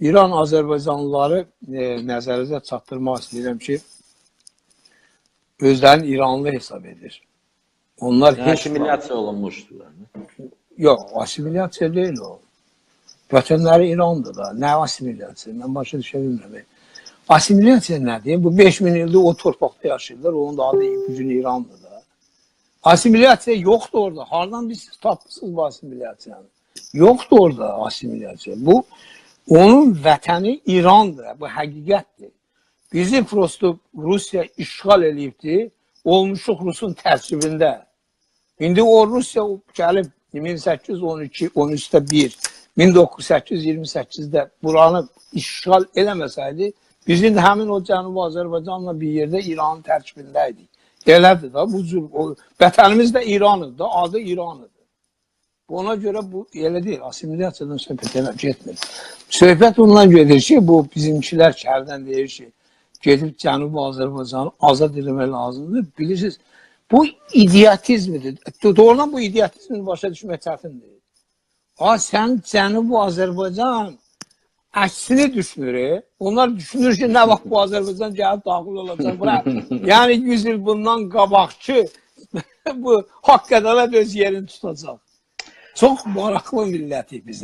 İran Azərbaycanlıları nəzərinizə çatdırmaq istəyirəm ki, özlərini İranlı hesab edir. Onlar heç asimilyasiya olunmuşdular. Yox, asimilyasiya deyil o. Vətənləri İrandır da. Nə asimilyasiya? Mən başa düşə bilmirəm. Asimilyasiya nədir? Bu 5000 ildir o torpaqda yaşayırlar. Onun da adı bugün İrandır da. Asimilyasiya yoxdur orada. Hardan biz tapmışsınız bu asimilyasiyanı? Yoxdur orada asimilyasiya. Bu onun vətəni İrandır. Bu həqiqətdir. Bizi prosto Rusiya işğal edibdi. Olmuşuq Rusun tərkibində. İndi o Rusiya gəlib 1812-13-də 1, 1928-28-də buranı işğal eləməsəydi, biz indi həmin o Cənubi Azərbaycanla bir yerdə İranın tərkibindəydik. Elədir da, bu cür, vətənimiz də İranıdır da, adı İranıdır. Ona görə bu elə deyil, asimilyasiyadan söhbət getmir. Söhbət ondan gedir ki, bu bizimkilər şəhərdən deyir ki, gedib Cənubi Azərbaycanı azad etmək lazımdır. Bilirsiniz, bu idiotizmdir. Doğrudan bu idiotizmi başa düşmək çətindir. Sən Cənubi Azərbaycan əksini düşünür. Onlar düşünür ki, nə vaxt bu Azərbaycan gəlib daxil olacaq bura. Yəni 100 il bundan qabaqçı bu haqq ədalət öz yerini tutacaq. Çox maraqlı millətik bizə.